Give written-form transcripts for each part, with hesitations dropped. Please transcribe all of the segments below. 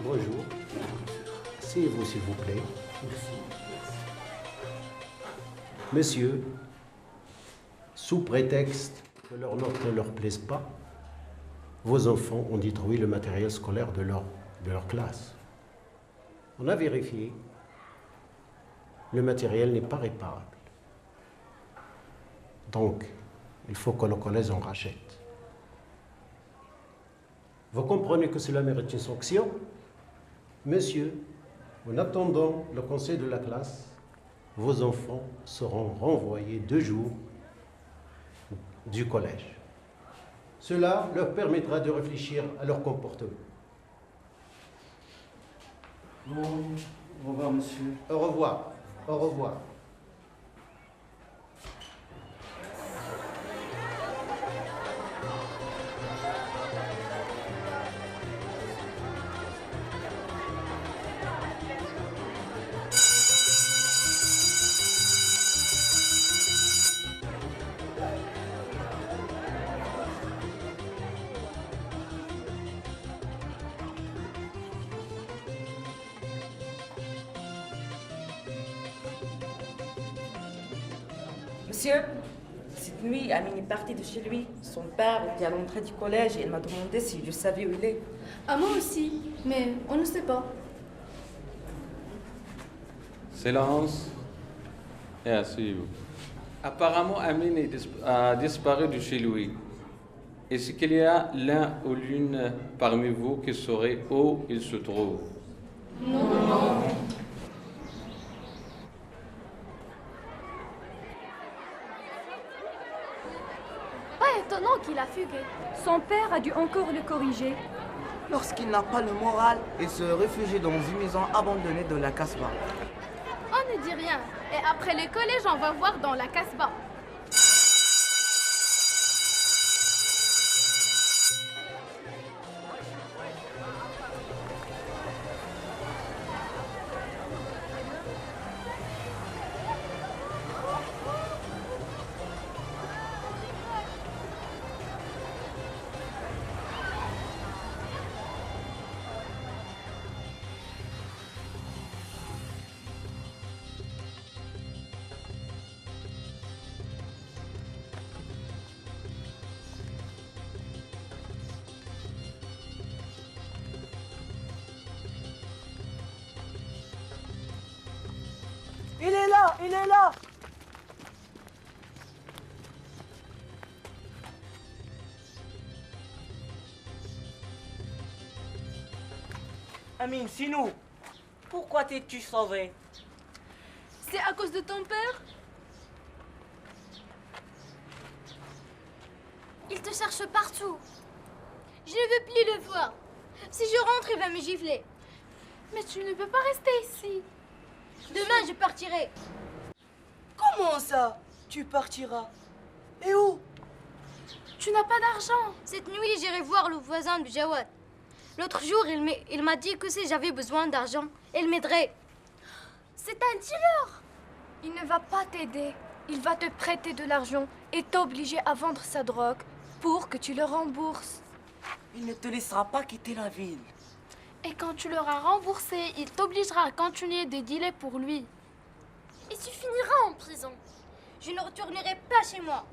Bonjour. Asseyez-vous, s'il vous plaît. Monsieur, sous prétexte que leurs notes ne leur plaisent pas, vos enfants ont détruit le matériel scolaire de leur classe. On a vérifié. Le matériel n'est pas réparable. Donc, il faut que le collège en rachète. Vous comprenez que cela mérite une sanction? Monsieur, en attendant le conseil de la classe, vos enfants seront renvoyés 2 jours du collège. Cela leur permettra de réfléchir à leur comportement. Bon, au revoir, monsieur. Au revoir. Au revoir. Monsieur, cette nuit, Amine est partie de chez lui. Son père était à l'entrée du collège et il m'a demandé si je savais où il est. À moi aussi, mais on ne sait pas. Silence et asseyez-vous. Apparemment, Amine a disparu de chez lui. Est-ce qu'il y a l'un ou l'une parmi vous qui saurait où il se trouve? Non. Pas étonnant qu'il a fugué. Son père a dû encore le corriger. Lorsqu'il n'a pas le moral, il se réfugie dans une maison abandonnée de la Casbah. On ne dit rien. Et après le collège, on va voir dans la Casbah. Il est là, il est là. Amine, c'est nous. Pourquoi t'es-tu sauvé? C'est à cause de ton père? Il te cherche partout. Je ne veux plus le voir. Si je rentre, il va me gifler. Mais tu ne peux pas rester ici. Demain, je partirai. Comment ça? Tu partiras? Et où? Tu n'as pas d'argent. Cette nuit, j'irai voir le voisin de Jawad. L'autre jour, il m'a dit que si j'avais besoin d'argent, il m'aiderait. C'est un dealer. Il ne va pas t'aider. Il va te prêter de l'argent et t'obliger à vendre sa drogue pour que tu le rembourses. Il ne te laissera pas quitter la ville. Et quand tu l'auras remboursé, il t'obligera à continuer de dealer pour lui. Et tu finiras en prison. Je ne retournerai pas chez moi.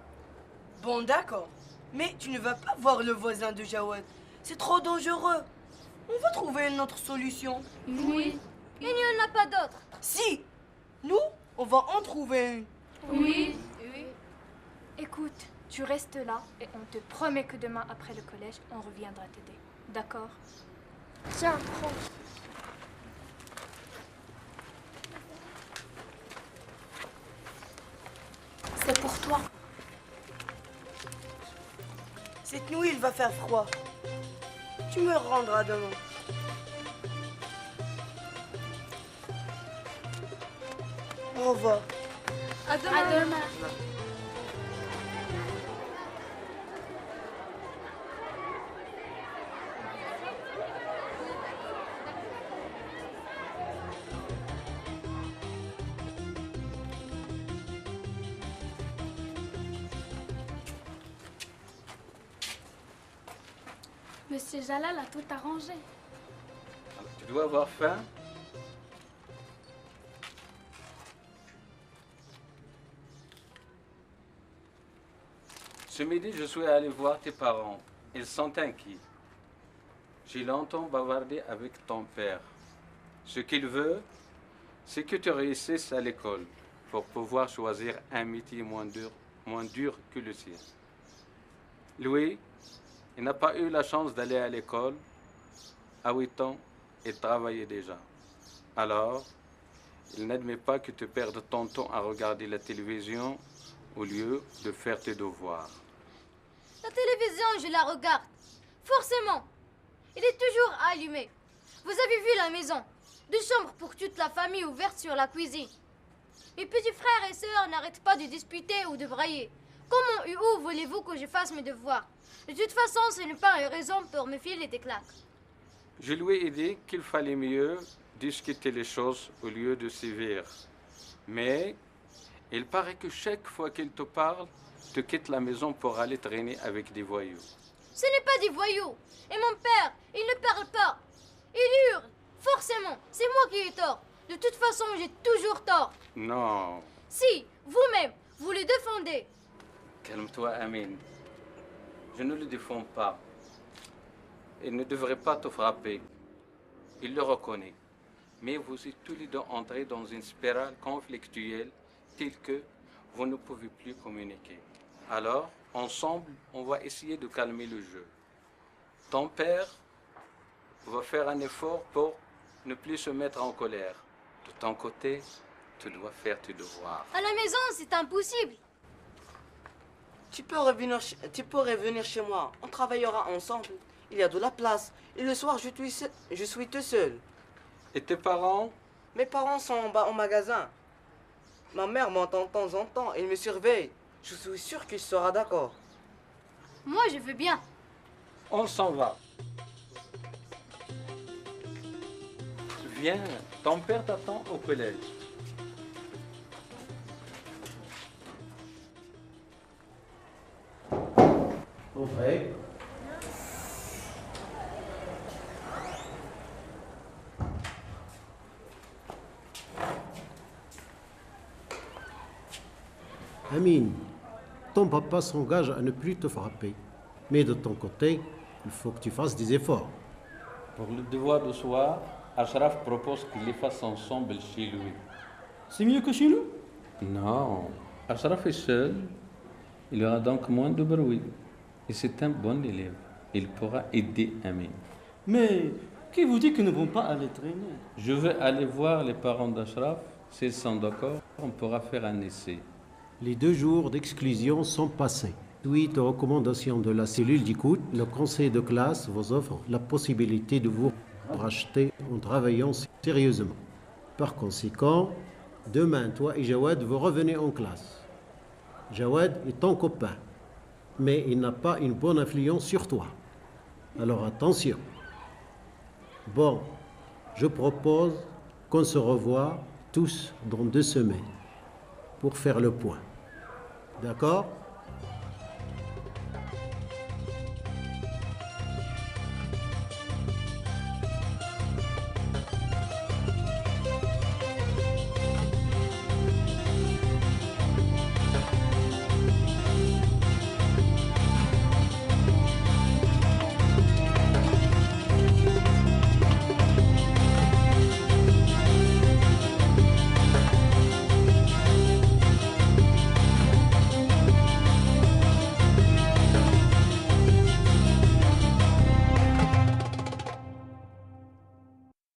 Bon, d'accord. Mais tu ne vas pas voir le voisin de Jawad. C'est trop dangereux. On va trouver une autre solution. Oui. Il n'y en a pas d'autre. Si! Nous, on va en trouver une. Oui. Écoute, tu restes là et on te promet que demain, après le collège, on reviendra t'aider. D'accord? Tiens, prends. C'est pour toi. Cette nuit, il va faire froid. Tu me rendras demain. Au revoir. À demain. Monsieur Jalal a tout arrangé. Tu Tu dois avoir faim. Ce midi, je suis allé voir tes parents. Ils sont inquiets. J'ai longtemps bavardé avec ton père. Ce qu'il veut, c'est que tu réussisses à l'école pour pouvoir choisir un métier moins dur que le sien. Louis, il n'a pas eu la chance d'aller à l'école. À 8 ans, il travaillait déjà. Alors, il n'admet pas que tu perdes ton temps à regarder la télévision au lieu de faire tes devoirs. La télévision, je la regarde. Forcément. Il est toujours allumé. Vous avez vu la maison. 2 chambres pour toute la famille ouvertes sur la cuisine. Mes petits frères et sœurs n'arrêtent pas de disputer ou de brailler. Comment et où voulez-vous que je fasse mes devoirs? De toute façon, ce n'est pas une raison pour me filer des claques. Je lui ai dit qu'il fallait mieux discuter les choses au lieu de sévir. Mais il paraît que chaque fois qu'il te parle, tu quittes la maison pour aller traîner avec des voyous. Ce n'est pas des voyous. Et mon père, il ne parle pas. Il hurle. Forcément, c'est moi qui ai tort. De toute façon, j'ai toujours tort. Non. Si, vous-même, vous le défendez. Calme-toi, Amine. Je ne le défends pas. Il ne devrait pas te frapper. Il le reconnaît. Mais vous êtes tous les deux entrés dans une spirale conflictuelle telle que vous ne pouvez plus communiquer. Alors, ensemble, on va essayer de calmer le jeu. Ton père va faire un effort pour ne plus se mettre en colère. De ton côté, tu dois faire tes devoirs. À la maison, c'est impossible. Tu peux revenir chez moi. On travaillera ensemble. Il y a de la place. Et le soir, je suis tout seul. Et tes parents? Mes parents sont en bas au magasin. Ma mère m'entend de temps en temps et me surveille. Je suis sûr qu'il sera d'accord. Moi, je veux bien. On s'en va. Viens, ton père t'attend au collège. Entrez. Amine, ton papa s'engage à ne plus te frapper. Mais de ton côté, il faut que tu fasses des efforts. Pour le devoir de soir, Ashraf propose qu'ils les fassent ensemble chez lui. C'est mieux que chez nous? Non, Ashraf est seul. Il y aura donc moins de bruit. Et c'est un bon élève. Il pourra aider Amine. Mais qui vous dit qu'ils ne vont pas aller traîner? Je vais aller voir les parents d'Ashraf. S'ils sont d'accord, on pourra faire un essai. Les 2 jours d'exclusion sont passés. Suite aux recommandations de la cellule d'écoute, le conseil de classe vous offre la possibilité de vous racheter en travaillant sérieusement. Par conséquent, demain, toi et Jawad, vous revenez en classe. Jawad est ton copain, mais il n'a pas une bonne influence sur toi. Alors attention. Bon, je propose qu'on se revoie tous dans 2 semaines pour faire le point. D'accord ?